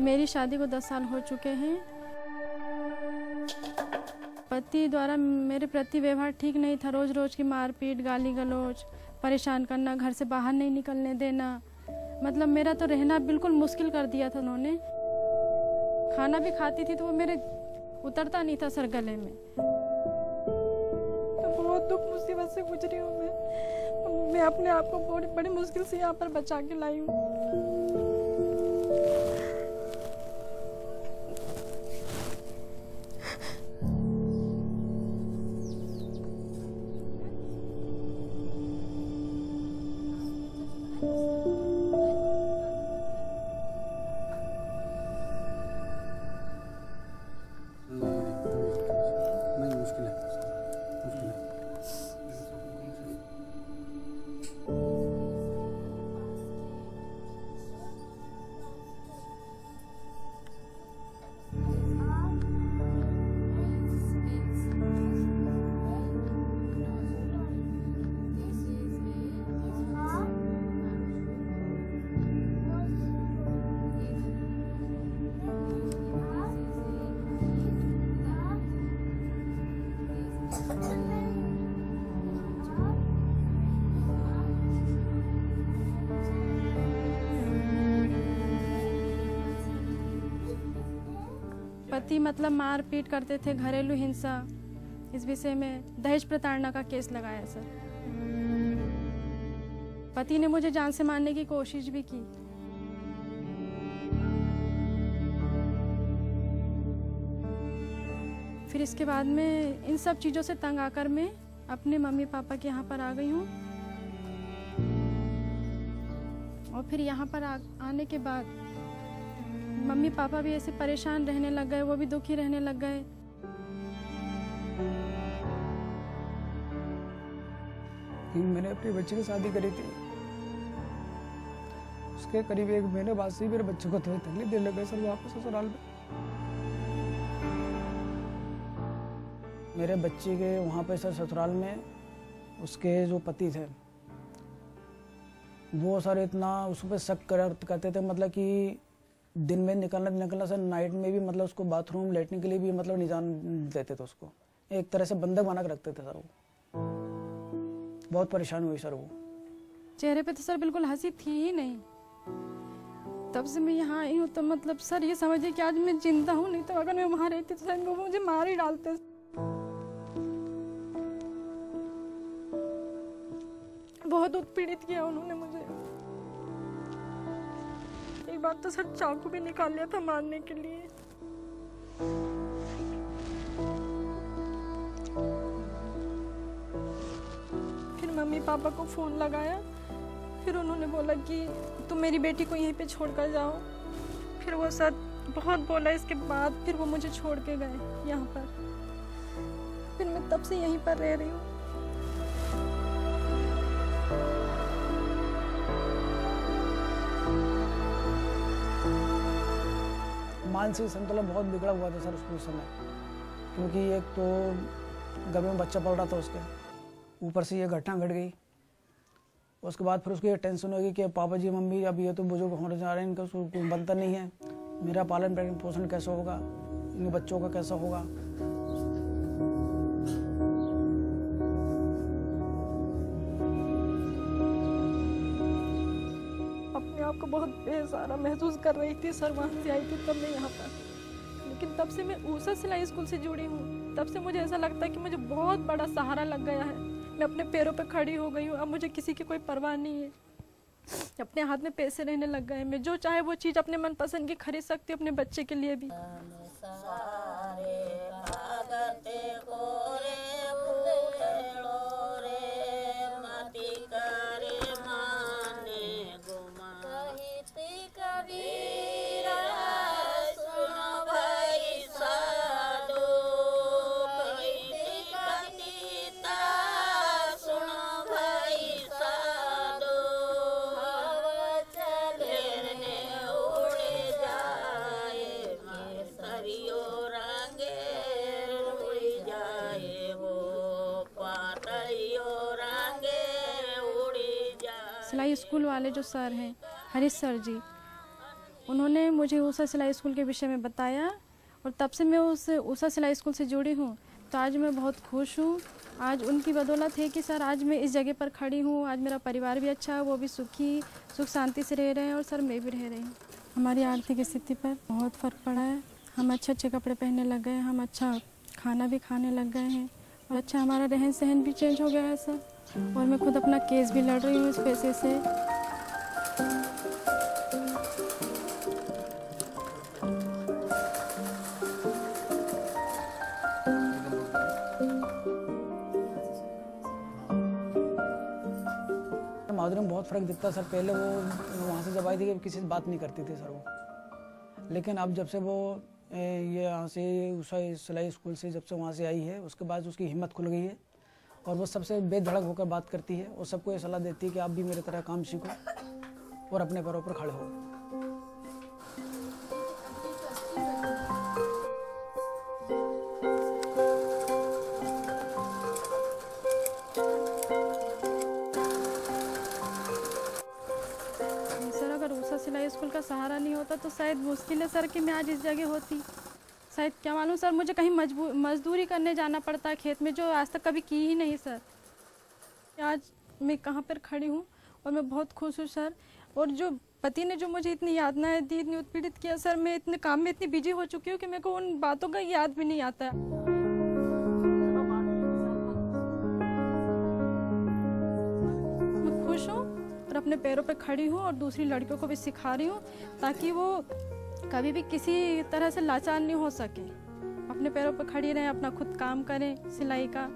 मेरी शादी को 10 साल हो चुके हैं। पति द्वारा मेरे प्रति व्यवहार ठीक नहीं था। रोज रोज की मारपीट, गाली गलौज, परेशान करना, घर से बाहर नहीं निकलने देना, मतलब मेरा तो रहना बिल्कुल मुश्किल कर दिया था उन्होंने। खाना भी खाती थी तो वो मेरे उतरता नहीं था सर गले में। तो बहुत दुख मुसीबत से गुजरी हूँ मैं अपने आप को बहुत बड़ी मुश्किल से यहाँ पर बचा के लाई हूँ। पति मतलब मार पीट करते थे, घरेलू हिंसा, इस विषय में दहेज प्रताड़ना का केस लगाया सर। पति ने मुझे जान से मारने की कोशिश भी की। फिर इसके बाद में इन सब चीज़ों से तंग आकर मैं अपने मम्मी पापा के यहाँ पर आ गई हूँ। और फिर यहाँ पर आने के बाद मम्मी पापा भी ऐसे परेशान रहने लग गए, वो भी दुखी रहने लग गए। मैंने अपने बच्चे की शादी करी थी, उसके करीब 1 महीने बाद से मेरे बच्चे को थोड़ी तकलीफ देने लग गए सर वापस ससुराल में। मेरे बच्चे के वहाँ पे सर ससुराल में उसके जो पति थे वो सर इतना उस पर शक करते थे, मतलब कि दिन में निकलना सर, नाइट में भी मतलब उसको बाथरूम लेटने के लिए भी मतलब नहीं जान देते थे उसको। एक तरह से बंधक बना के रखते थे सर। वो बहुत परेशान हुई सर। वो चेहरे पे तो सर बिल्कुल हंसी थी ही नहीं। तब से मैं यहाँ आई हूँ तो मतलब सर ये समझिए कि आज मैं जिंदा हूँ, नहीं तो अगर मैं वहाँ रहती तो सर वो मुझे मार ही डालते। बहुत उत्पीड़ित किया उन्होंने मुझे। एक बार तो सर चाकू भी निकाल लिया था मारने के लिए। फिर मम्मी पापा को फोन लगाया, फिर उन्होंने बोला कि तुम मेरी बेटी को यहीं पे छोड़ कर जाओ। फिर वो सर बहुत बोला, इसके बाद फिर वो मुझे छोड़ के गए यहाँ पर। फिर मैं तब से यहीं पर रह रही हूँ। मानसिक संतुलन बहुत बिगड़ा हुआ था सर उस समय, क्योंकि एक तो गर्भ में बच्चा पल रहा था उसके, ऊपर से ये घटना घट गई। उसके बाद फिर उसको ये टेंशन होगी कि पापा जी मम्मी अब ये तो बुजुर्ग होने जा रहे हैं, इनका कोई बनता नहीं है, मेरा पालन पोषण कैसे होगा, इन बच्चों का कैसा होगा। अपने आप को बहुत बेसहारा महसूस कर रही थी सर। वहाँ से आई थी तब मैं यहाँ पर, लेकिन तब से मैं ऊषा सिलाई स्कूल से जुड़ी हूँ। तब से मुझे ऐसा लगता है कि मुझे बहुत बड़ा सहारा लग गया है। मैं अपने पैरों पे खड़ी हो गई हूँ। अब मुझे किसी की कोई परवाह नहीं है। अपने हाथ में पैसे रहने लग गए। मैं जो चाहे वो चीज़ अपने मनपसंद की खरीद सकती हूँ, अपने बच्चे के लिए भी। सिलाई स्कूल वाले जो सर हैं, हरीश सर जी, उन्होंने मुझे ऊषा सिलाई स्कूल के विषय में बताया और तब से मैं उस ऊषा सिलाई स्कूल से जुड़ी हूँ। तो आज मैं बहुत खुश हूँ। आज उनकी बदौलत है कि सर आज मैं इस जगह पर खड़ी हूँ। आज मेरा परिवार भी अच्छा है, वो भी सुख शांति से रह रहे हैं और सर मैं भी रह रही हूँ। हमारी आर्थिक स्थिति पर बहुत फ़र्क पड़ा है। हम अच्छे अच्छे कपड़े पहनने लग गए, हम अच्छा खाना भी खाने लग गए हैं और अच्छा हमारा रहन सहन भी चेंज हो गया है सर। और मैं खुद अपना केस भी लड़ रही हूँ इस पैसे से। माधुरी में बहुत फ़र्क दिखता है सर। पहले वो वहाँ से जब आई थी किसी से बात नहीं करती थी सर वो, लेकिन अब जब से वो ये यहाँ से ऊषा सिलाई स्कूल से जब से वहाँ से आई है उसके बाद उसकी हिम्मत खुल गई है और वो सबसे बेधड़क होकर बात करती है और सबको ये सलाह देती है कि आप भी मेरी तरह काम सीखो और अपने पैरों पर खड़े हो। ऊषा सिलाई स्कूल का सहारा नहीं होता तो शायद मुश्किल है सर कि मैं आज इस जगह होती। शायद क्या मालूम सर, मुझे कहीं मजदूरी करने जाना पड़ता है खेत में, जो आज तक कभी की ही नहीं सर। आज मैं कहाँ पर खड़ी हूँ और मैं बहुत खुश हूँ सर। और जो पति ने जो मुझे इतनी यातनाएं दी, इतनी उत्पीड़ित किया सर, मैं इतने काम में इतनी बिजी हो चुकी हूँ कि मेरे को उन बातों का याद भी नहीं आता है। मैं खुश हूँ और अपने पैरों पर खड़ी हूँ और दूसरी लड़कियों को भी सिखा रही हूँ ताकि वो कभी भी किसी तरह से लाचार नहीं हो सके, अपने पैरों पर खड़ी रहें, अपना खुद काम करें सिलाई का।